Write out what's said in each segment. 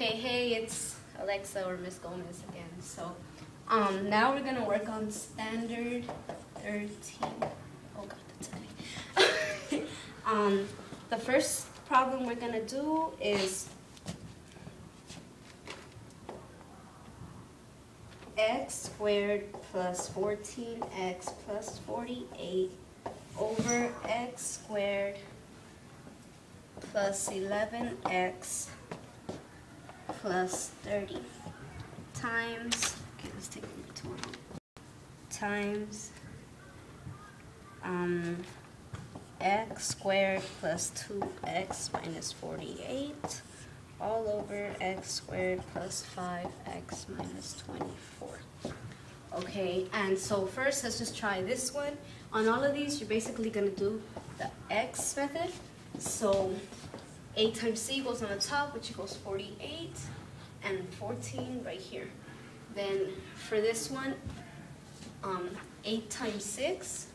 Okay, hey, it's Alexa or Miss Gomez again. So, now we're gonna work on standard 13. Oh God, that's heavy. The first problem we're gonna do is x squared plus 14x plus 48 over x squared plus 11x plus 30 times, okay, let's take number 20, times x squared plus 2x minus 48 all over x squared plus 5x minus 24. Okay, and so first let's just try this one. On all of these, you're basically going to do the x method. So 8 times c goes on the top, which equals 48, and 14 right here. Then for this one, 8 times 6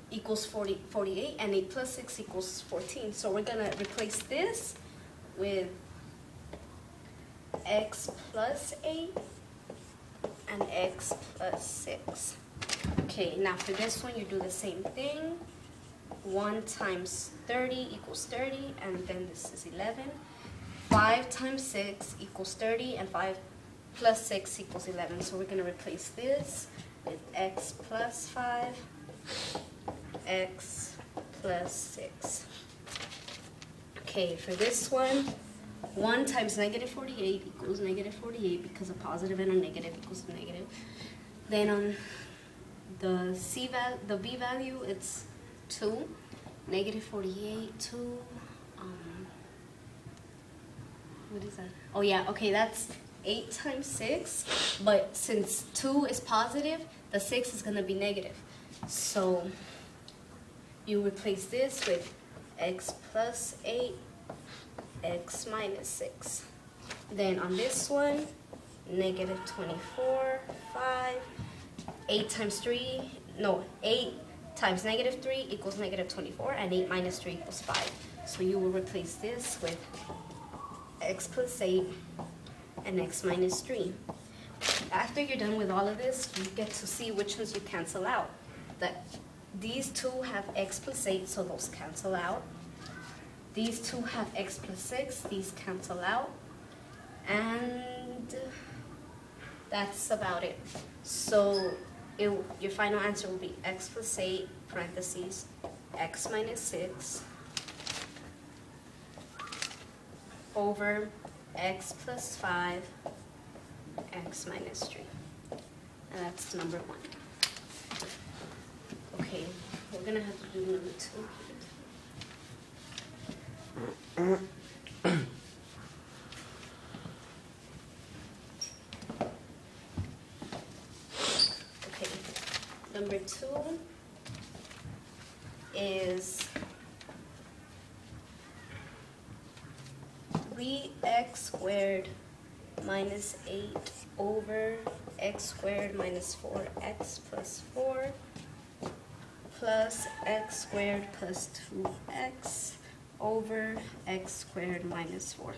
equals 48, and 8 plus 6 equals 14. So we're going to replace this with x plus 8 and x plus 6. Okay, now for this one, you do the same thing. 1 times 30 equals 30, and then this is 11. 5 times 6 equals 30, and 5 plus 6 equals 11. So we're going to replace this with x plus 5, x plus 6. Okay, for this one, 1 times negative 48 equals negative 48 because a positive and a negative equals a negative. Then on the b value, it's 2. Negative 48, 2, what is that? Oh yeah, okay, that's 8 times 6, but since 2 is positive, the 6 is going to be negative. So you replace this with x plus 8, x minus 6. Then on this one, negative 24, 5, 8 times 3, no, 8 times negative 3 equals negative 24, and 8 minus 3 equals 5. So you will replace this with x plus 8 and x minus 3. After you're done with all of this, you get to see which ones you cancel out. These two have x plus 8, so those cancel out. These two have x plus 6, these cancel out. And that's about it. So your final answer will be x plus 8, parentheses, x minus 6, over x plus 5, x minus 3. And that's number 1. Okay, we're going to have to do number 2. Number 2 is 3x squared minus 8 over x squared minus 4x plus 4 plus x squared plus 2x over x squared minus 4.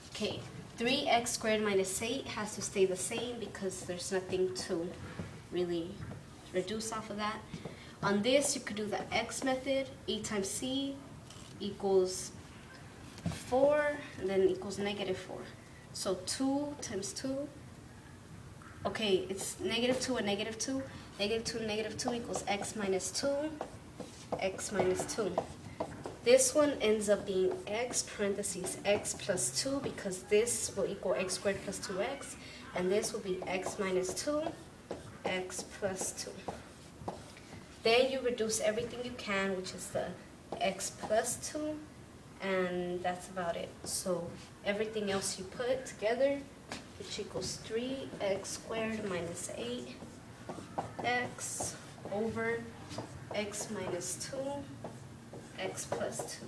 Okay, 3x squared minus 8 has to stay the same because there's nothing to really reduce off of that. On this, you could do the x method. 8 times c equals 4, and then equals negative 4. So 2 times 2, okay, it's negative 2 and negative 2. Negative 2 and negative 2 equals x minus 2, x minus 2. This one ends up being x parentheses x plus 2 because this will equal x squared plus 2x, and this will be x minus 2, x plus 2. Then you reduce everything you can, which is the x plus 2, and that's about it. So everything else you put together, which equals 3x squared minus 8x over x minus 2, x plus 2.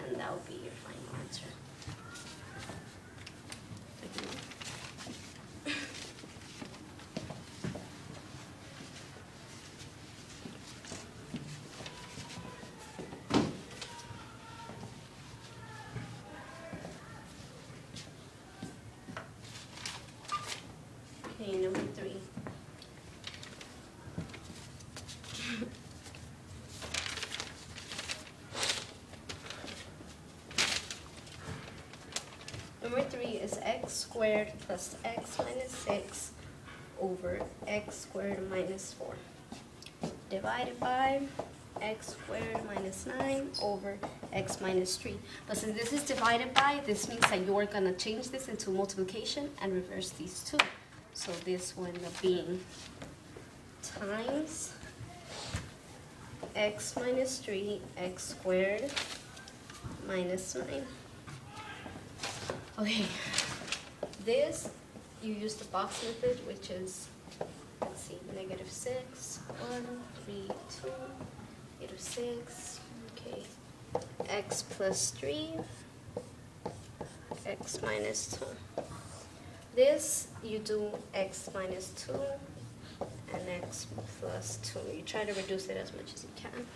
And that will be your final answer. Okay, number 3. Number 3 is x squared plus x minus 6 over x squared minus 4 divided by x squared minus 9 over x minus 3. But since this is divided by, this means that you're going to change this into multiplication and reverse these two. So this will end up being times x minus 3 x squared minus 9. Okay, this, you use the box method, which is, let's see, negative 6, 1, 3, 2, negative 6, okay, x plus 3, x minus 2. This, you do x minus 2 and x plus 2. You try to reduce it as much as you can.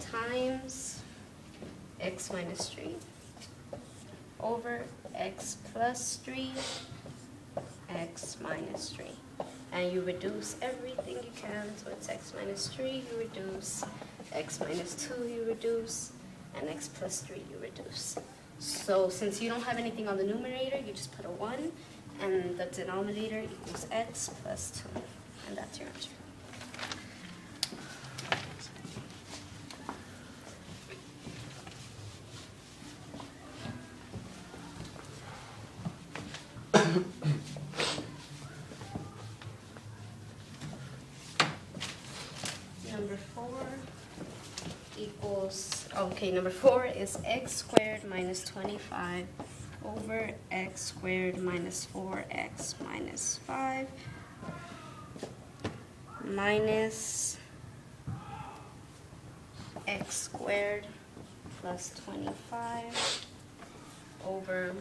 Times x minus 3 over x plus 3, x minus 3. And you reduce everything you can, so it's x minus 3, you reduce, x minus 2, you reduce, and x plus 3, you reduce. So since you don't have anything on the numerator, you just put a 1, and the denominator equals x plus 2. And that's your answer. Number 4 equals, okay, number 4 is x squared minus 25 over x squared minus 4x minus 5 minus x squared plus 25 over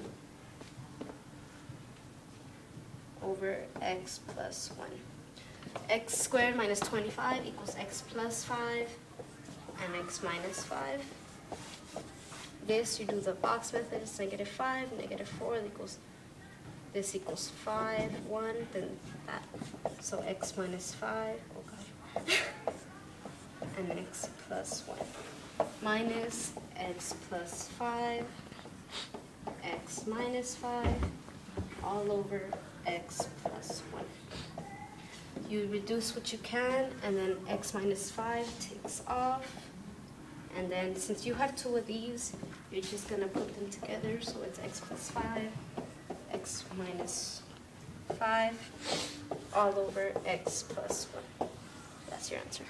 x plus 1. X squared minus 25 equals x plus 5 and x minus 5. This, you do the box method, it's negative 5, negative 4 equals, this equals 5, 1, then that. So x minus 5, oh god, and x plus 1. Minus x plus 5, x minus 5, all over x plus 1. You reduce what you can, and then x minus 5 takes off. And then since you have 2 of these, you're just going to put them together. So it's x plus 5, x minus 5, all over x plus 1. That's your answer.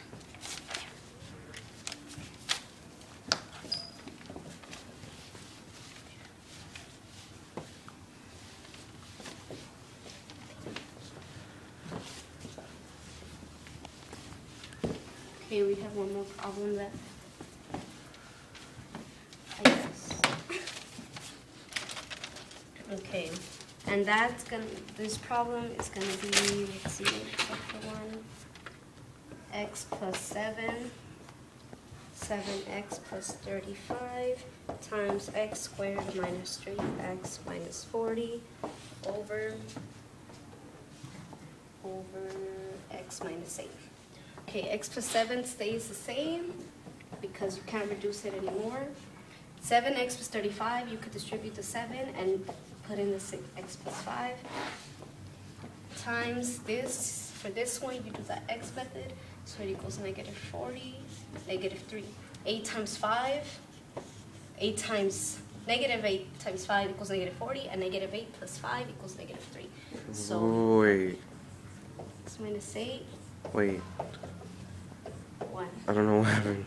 Okay, we have one more problem left, I guess. Okay, and that's gonna, this problem is gonna be, let's see, chapter 1, x plus 7, 7x plus 35 times x squared minus 3x minus 40 over x minus 8. Okay, x plus 7 stays the same because you can't reduce it anymore. 7x plus 35, you could distribute the 7 and put in the x plus 5. Times this, for this one, you do the x method, so it equals negative 40, negative 3. 8 times 5, 8 times, negative 8 times 5 equals negative 40, and negative 8 plus 5 equals negative 3. So, wait. X minus 8. Wait. 1. I don't know what happened.